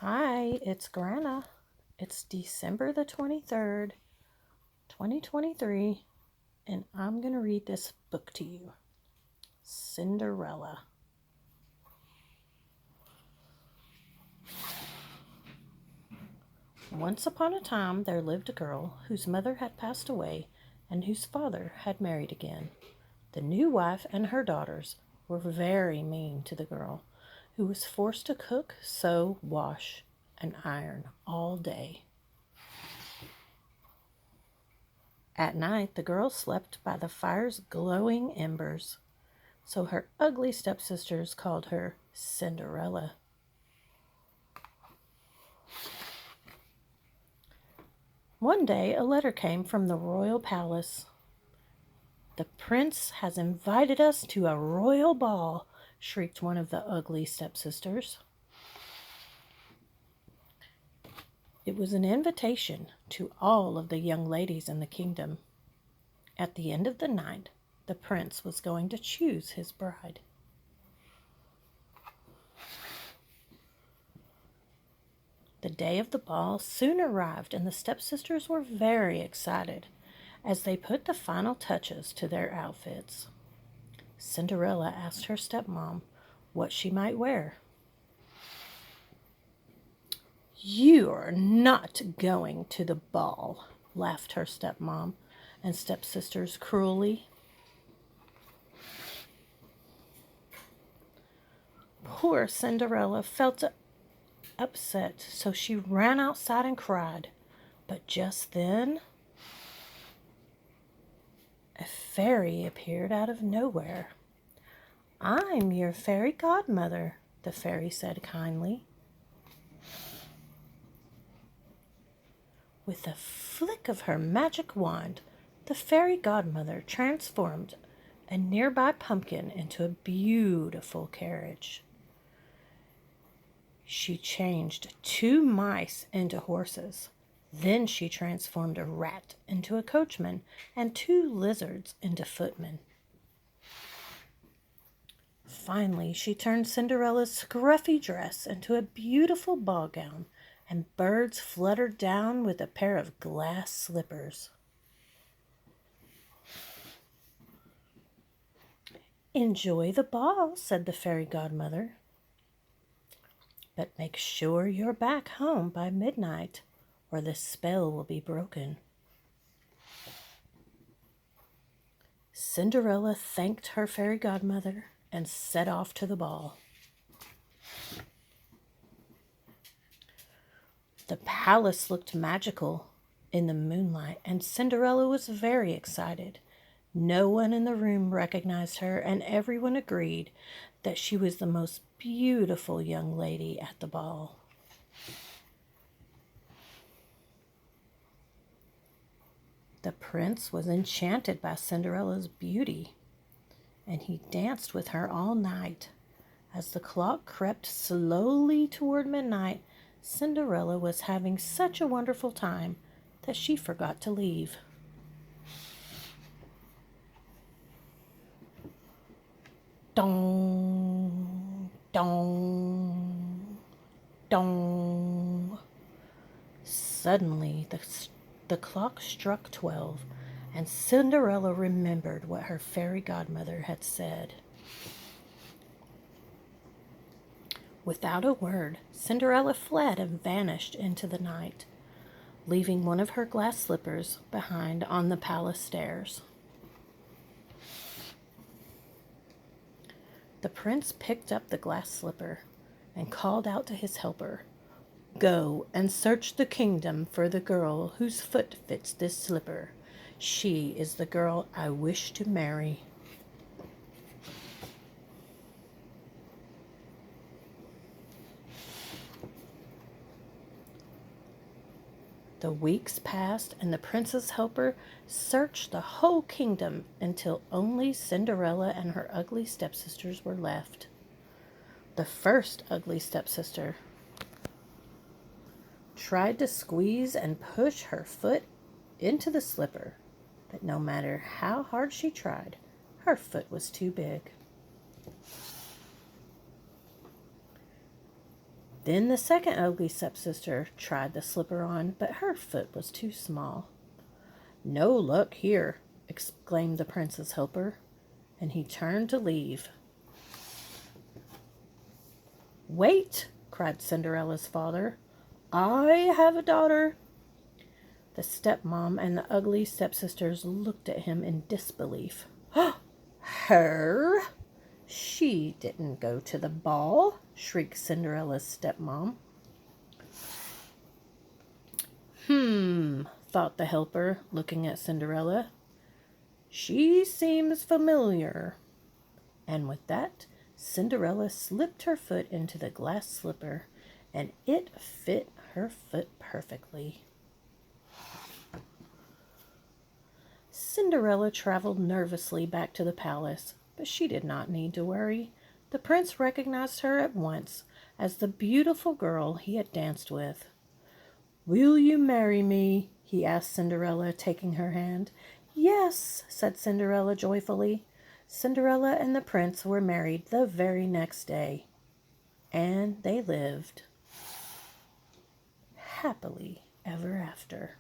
Hi, it's Grana. It's December the 23rd, 2023, and I'm going to read this book to you, Cinderella. Once upon a time, there lived a girl whose mother had passed away and whose father had married again. The new wife and her daughters were very mean to the girl, who was forced to cook, sew, wash, and iron all day. At night, the girl slept by the fire's glowing embers, so her ugly stepsisters called her Cinderella. One day, a letter came from the royal palace. "The prince has invited us to a royal ball," shrieked one of the ugly stepsisters. It was an invitation to all of the young ladies in the kingdom. At the end of the night, the prince was going to choose his bride. The day of the ball soon arrived, and the stepsisters were very excited as they put the final touches to their outfits. Cinderella asked her stepmom what she might wear. "You are not going to the ball," laughed her stepmom and stepsisters cruelly. Poor Cinderella felt upset, so she ran outside and cried. But just then, a fairy appeared out of nowhere. "I'm your fairy godmother," the fairy said kindly. With a flick of her magic wand, the fairy godmother transformed a nearby pumpkin into a beautiful carriage. She changed 2 mice into horses. Then she transformed a rat into a coachman and 2 lizards into footmen. Finally, she turned Cinderella's scruffy dress into a beautiful ball gown, and birds fluttered down with a pair of glass slippers. "Enjoy the ball," said the fairy godmother. "But make sure you're back home by midnight, or the spell will be broken." Cinderella thanked her fairy godmother and set off to the ball. The palace looked magical in the moonlight, and Cinderella was very excited. No one in the room recognized her, and everyone agreed that she was the most beautiful young lady at the ball. The prince was enchanted by Cinderella's beauty, and he danced with her all night. As the clock crept slowly toward midnight, Cinderella was having such a wonderful time that she forgot to leave. Dong, dong, dong. Suddenly, the clock struck 12, and Cinderella remembered what her fairy godmother had said. Without a word, Cinderella fled and vanished into the night, leaving one of her glass slippers behind on the palace stairs. The prince picked up the glass slipper and called out to his helper, "Go and search the kingdom for the girl whose foot fits this slipper. She is the girl I wish to marry." The weeks passed, and the prince's helper searched the whole kingdom until only Cinderella and her ugly stepsisters were left. The first ugly stepsister tried to squeeze and push her foot into the slipper, but no matter how hard she tried, her foot was too big. Then the second ugly stepsister tried the slipper on, but her foot was too small. "No luck here," exclaimed the prince's helper, and he turned to leave. "Wait!" cried Cinderella's father. "I have a daughter." The stepmom and the ugly stepsisters looked at him in disbelief. "Her? She didn't go to the ball," shrieked Cinderella's stepmom. Thought the helper, looking at Cinderella. "She seems familiar." And with that, Cinderella slipped her foot into the glass slipper, and it fit her foot perfectly. Cinderella traveled nervously back to the palace, but she did not need to worry. The prince recognized her at once as the beautiful girl he had danced with. "Will you marry me?" he asked Cinderella, taking her hand. "Yes," said Cinderella joyfully. Cinderella and the prince were married the very next day, and they lived happily ever after.